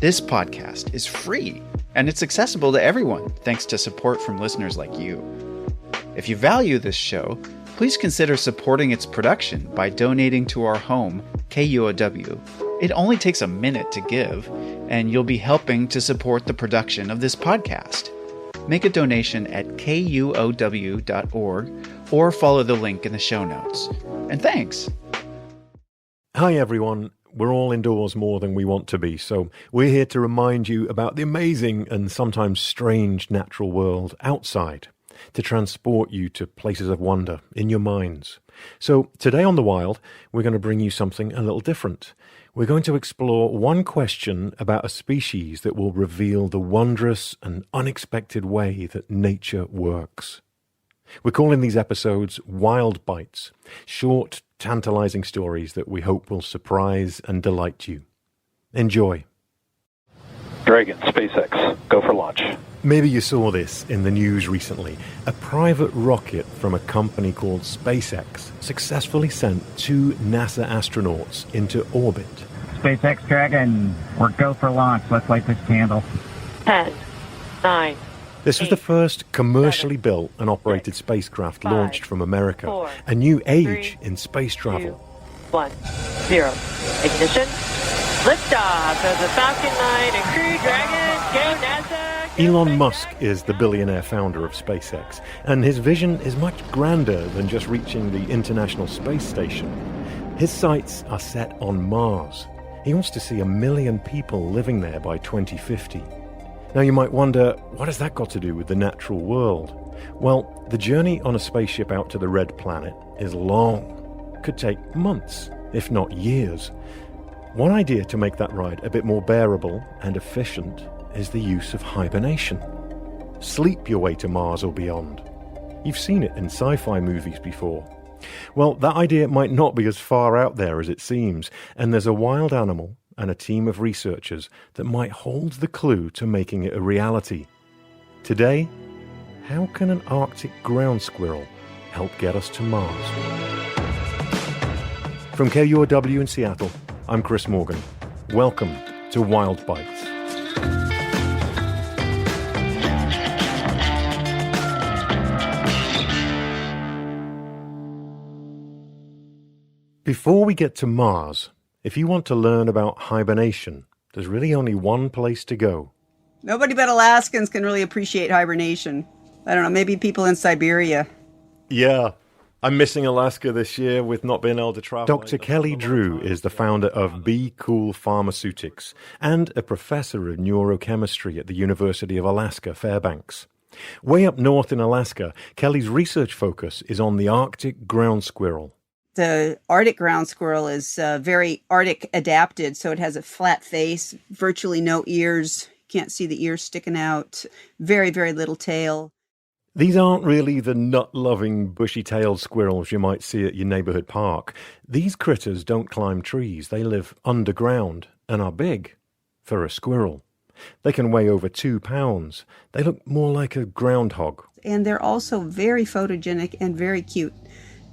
This podcast is free, and it's accessible to everyone thanks to support from listeners like you. If you value this show, please consider supporting its production by donating to our home, KUOW. It only takes a minute to give, and you'll be helping to support the production of this podcast. Make a donation at kuow.org or follow the link in the show notes. And thanks! Hi everyone, we're all indoors more than we want to be, so we're here to remind you about the amazing and sometimes strange natural world outside, to transport you to places of wonder in your minds. So today on The Wild, we're going to bring you something a little different. We're going to explore one question about a species that will reveal the wondrous and unexpected way that nature works. We're calling these episodes Wild Bites, short, tantalizing stories that we hope will surprise and delight you. Enjoy. Dragon, SpaceX, go for launch. Maybe you saw this in the news recently. A private rocket from a company called SpaceX successfully sent 2 NASA astronauts into orbit. SpaceX Dragon, we're go for launch. Let's light this candle. 10, 9. This was the first commercially built and operated spacecraft launched from America, a new age in space travel. 1, 0. Ignition. Liftoff of the Falcon 9 and Crew Dragon. Go NASA. Go Elon Musk is the billionaire founder of SpaceX, and his vision is much grander than just reaching the International Space Station. His sights are set on Mars. He wants to see 1 million people living there by 2050. Now you might wonder, what has that got to do with the natural world? Well, the journey on a spaceship out to the Red Planet is long. Could take months, if not years. One idea to make that ride a bit more bearable and efficient is the use of hibernation. Sleep your way to Mars or beyond. You've seen it in sci-fi movies before. Well, that idea might not be as far out there as it seems, and there's a wild animal and a team of researchers that might hold the clue to making it a reality. Today, how can an Arctic ground squirrel help get us to Mars? From KUOW in Seattle, I'm Chris Morgan. Welcome to Wild Bites. Before we get to Mars, if you want to learn about hibernation, there's really only one place to go. Nobody but Alaskans can really appreciate hibernation. I don't know, maybe people in Siberia. Yeah, I'm missing Alaska this year with not being able to travel. Dr. Kelly Drew is the founder of Be Cool Pharmaceutics and a professor of neurochemistry at the University of Alaska, Fairbanks. Way up north in Alaska, Kelly's research focus is on the Arctic ground squirrel. The Arctic ground squirrel is very Arctic adapted, so it has a flat face, virtually no ears. Can't see the ears sticking out. Very, very little tail. These aren't really the nut-loving, bushy-tailed squirrels you might see at your neighborhood park. These critters don't climb trees. They live underground and are big for a squirrel. They can weigh over 2 pounds. They look more like a groundhog. And they're also very photogenic and very cute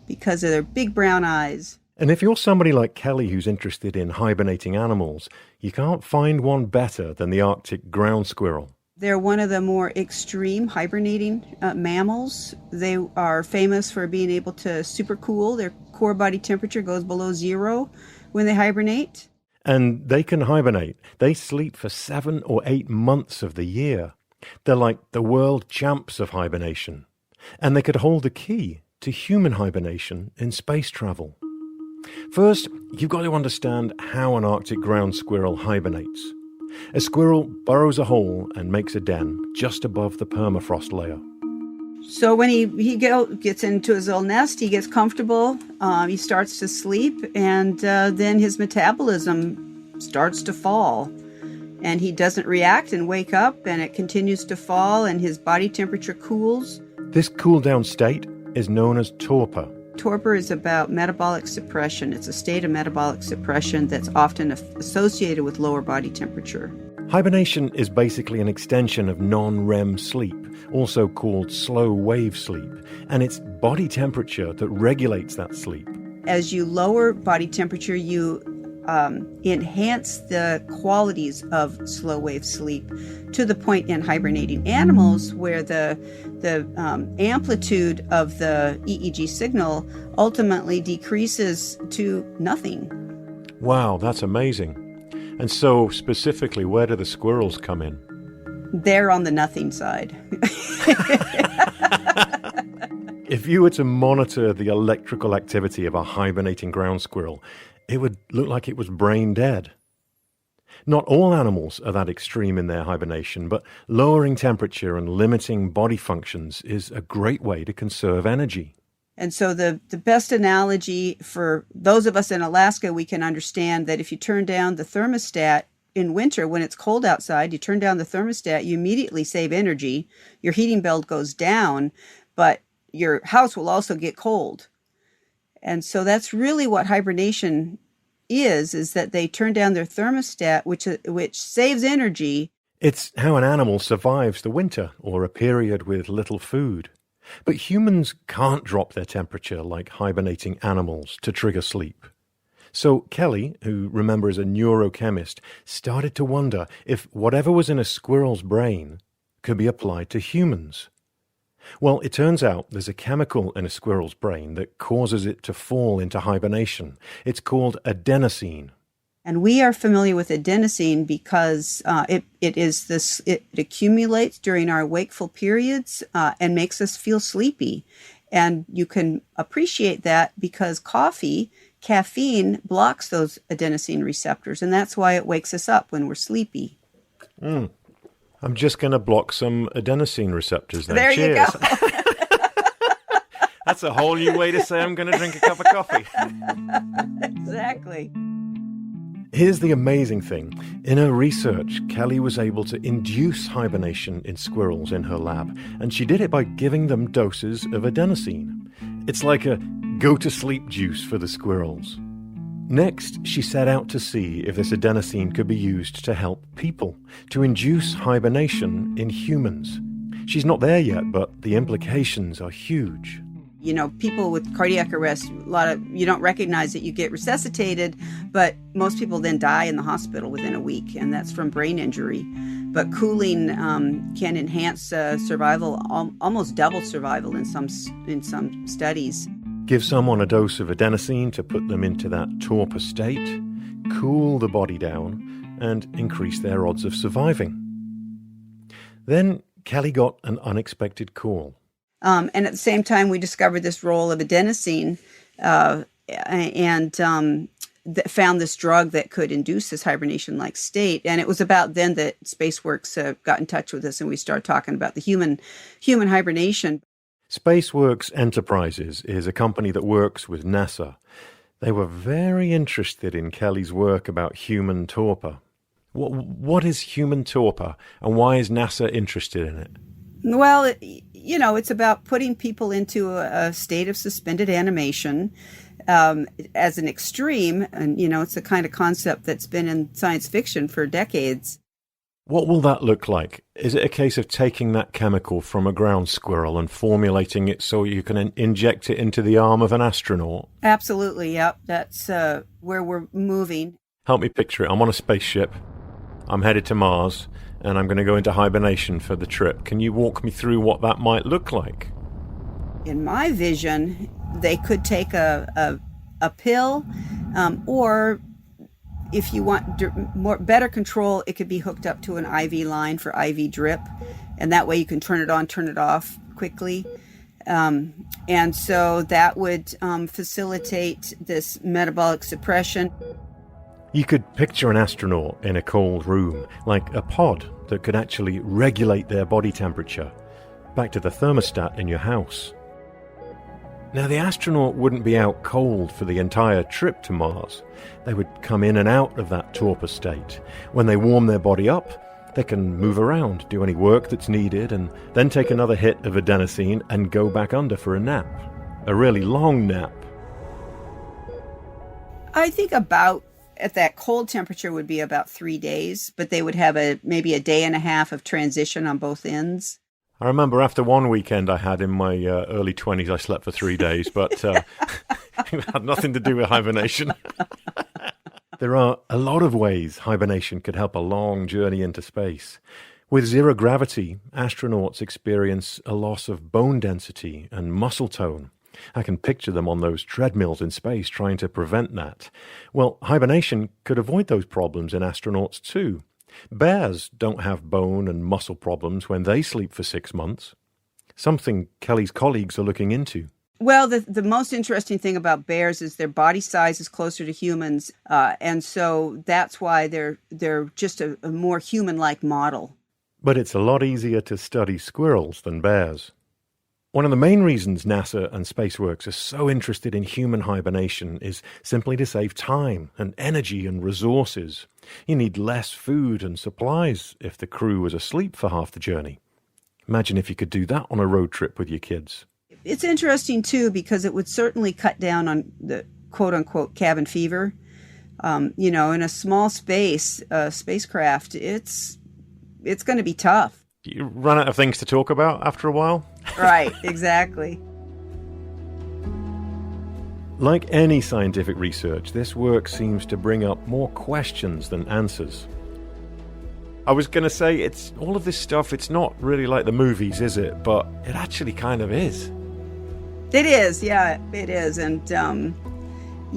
because of their big brown eyes. And if you're somebody like Kelly who's interested in hibernating animals, you can't find one better than the Arctic ground squirrel. They're one of the more extreme hibernating mammals. They are famous for being able to supercool. Their core body temperature goes below 0 when they hibernate. And they can hibernate. They sleep for 7 or 8 months of the year. They're like the world champs of hibernation. And they could hold the key to human hibernation in space travel. First, you've got to understand how an Arctic ground squirrel hibernates. A squirrel burrows a hole and makes a den just above the permafrost layer. So when he gets into his little nest, he gets comfortable, he starts to sleep, and then his metabolism starts to fall. And he doesn't react and wake up, and it continues to fall, and his body temperature cools. This cool-down state is known as torpor. Torpor is about metabolic suppression. It's a state of metabolic suppression that's often associated with lower body temperature. Hibernation is basically an extension of non-REM sleep, also called slow wave sleep, and it's body temperature that regulates that sleep. As you lower body temperature, you enhance the qualities of slow wave sleep to the point in hibernating animals where the amplitude of the EEG signal ultimately decreases to nothing. Wow, that's amazing. And so, specifically, where do the squirrels come in? They're on the nothing side. If you were to monitor the electrical activity of a hibernating ground squirrel, it would look like it was brain dead. Not all animals are that extreme in their hibernation, but lowering temperature and limiting body functions is a great way to conserve energy. And so the best analogy for those of us in Alaska, we can understand that if you turn down the thermostat in winter, when it's cold outside, you turn down the thermostat, you immediately save energy. Your heating bill goes down, but your house will also get cold. And so that's really what hibernation is that they turn down their thermostat, which saves energy. It's how an animal survives the winter or a period with little food. But humans can't drop their temperature like hibernating animals to trigger sleep. So Kelly, who remember is a neurochemist, started to wonder if whatever was in a squirrel's brain could be applied to humans. Well, it turns out there's a chemical in a squirrel's brain that causes it to fall into hibernation. It's called adenosine. And we are familiar with adenosine because it accumulates during our wakeful periods and makes us feel sleepy. And you can appreciate that because caffeine blocks those adenosine receptors, and that's why it wakes us up when we're sleepy. I'm just going to block some adenosine receptors then. There Cheers. you go. That's a whole new way to say I'm going to drink a cup of coffee. Exactly. Here's the amazing thing. In her research, Kelly was able to induce hibernation in squirrels in her lab, and she did it by giving them doses of adenosine. It's like a go-to-sleep juice for the squirrels. Next, she set out to see if this adenosine could be used to help people, to induce hibernation in humans. She's not there yet, but the implications are huge. You know, people with cardiac arrest, you don't recognize that you get resuscitated, but most people then die in the hospital within a week, and that's from brain injury. But cooling can enhance survival, almost double survival in some studies. Give someone a dose of adenosine to put them into that torpor state, cool the body down, and increase their odds of surviving. Then Kelly got an unexpected call. And at the same time, we discovered this role of adenosine and found this drug that could induce this hibernation-like state. And it was about then that SpaceWorks got in touch with us, and we started talking about the human hibernation. SpaceWorks Enterprises is a company that works with NASA. They were very interested in Kelly's work about human torpor. What is human torpor, and why is NASA interested in it? Well, it's about putting people into a state of suspended animation as an extreme. And, it's the kind of concept that's been in science fiction for decades. What will that look like? Is it a case of taking that chemical from a ground squirrel and formulating it so you can inject it into the arm of an astronaut? Absolutely, yep. That's where we're moving. Help me picture it. I'm on a spaceship. I'm headed to Mars, and I'm going to go into hibernation for the trip. Can you walk me through what that might look like? In my vision, they could take a pill, or if you want better control, it could be hooked up to an IV line for IV drip, and that way you can turn it on, turn it off quickly. And so that would facilitate this metabolic suppression. You could picture an astronaut in a cold room, like a pod that could actually regulate their body temperature, back to the thermostat in your house. Now, the astronaut wouldn't be out cold for the entire trip to Mars. They would come in and out of that torpor state. When they warm their body up, they can move around, do any work that's needed, and then take another hit of adenosine and go back under for a nap. A really long nap. I think at that cold temperature would be about 3 days, but they would have maybe a day and a half of transition on both ends. I remember after one weekend I had in my early 20s, I slept for 3 days, but it had nothing to do with hibernation. There are a lot of ways hibernation could help a long journey into space. With zero gravity, astronauts experience a loss of bone density and muscle tone. I can picture them on those treadmills in space trying to prevent that. Well, hibernation could avoid those problems in astronauts too. Bears don't have bone and muscle problems when they sleep for 6 months. Something Kelly's colleagues are looking into. Well, the most interesting thing about bears is their body size is closer to humans, and so that's why they're just a more human-like model. But it's a lot easier to study squirrels than bears. One of the main reasons NASA and SpaceWorks are so interested in human hibernation is simply to save time and energy and resources. You need less food and supplies if the crew was asleep for half the journey. Imagine if you could do that on a road trip with your kids. It's interesting, too, because it would certainly cut down on the quote-unquote cabin fever. In a small spacecraft, it's going to be tough. You run out of things to talk about after a while? Right, exactly. Like any scientific research, this work seems to bring up more questions than answers. I was going to say, it's all of this stuff, it's not really like the movies, is it? But it actually kind of is. It is, yeah, it is. And,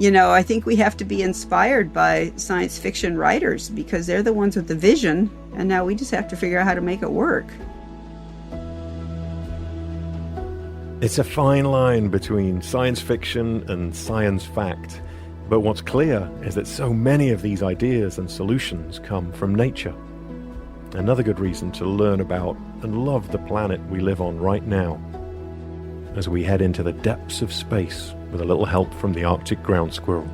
I think we have to be inspired by science fiction writers because they're the ones with the vision, and now we just have to figure out how to make it work. It's a fine line between science fiction and science fact. But what's clear is that so many of these ideas and solutions come from nature. Another good reason to learn about and love the planet we live on right now, as we head into the depths of space with a little help from the Arctic ground squirrel.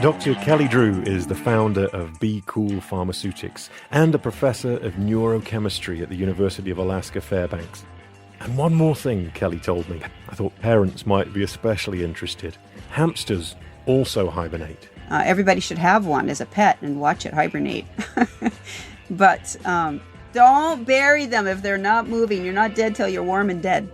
Dr. Kelly Drew is the founder of KUOW Pharmaceutics and a professor of neurochemistry at the University of Alaska Fairbanks. And one more thing Kelly told me, I thought parents might be especially interested. Hamsters also hibernate. Everybody should have one as a pet and watch it hibernate. But don't bury them if they're not moving. You're not dead till you're warm and dead.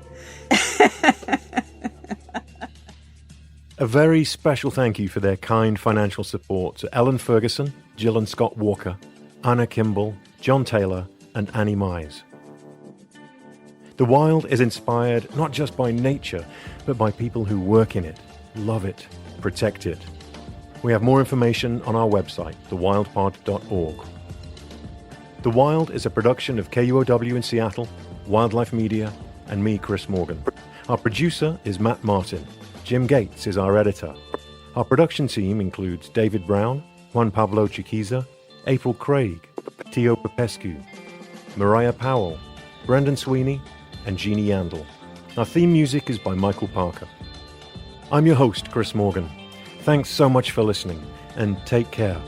A very special thank you for their kind financial support to Ellen Ferguson, Jill and Scott Walker, Anna Kimball, John Taylor, and Annie Mize. The wild is inspired not just by nature, but by people who work in it, love it, protect it. We have more information on our website, thewildpod.org. The Wild is a production of KUOW in Seattle, Wildlife Media, and me, Chris Morgan. Our producer is Matt Martin. Jim Gates is our editor. Our production team includes David Brown, Juan Pablo Chiquiza, April Craig, Tio Popescu, Mariah Powell, Brendan Sweeney, and Jeannie Yandel. Our theme music is by Michael Parker. I'm your host, Chris Morgan. Thanks so much for listening, and take care.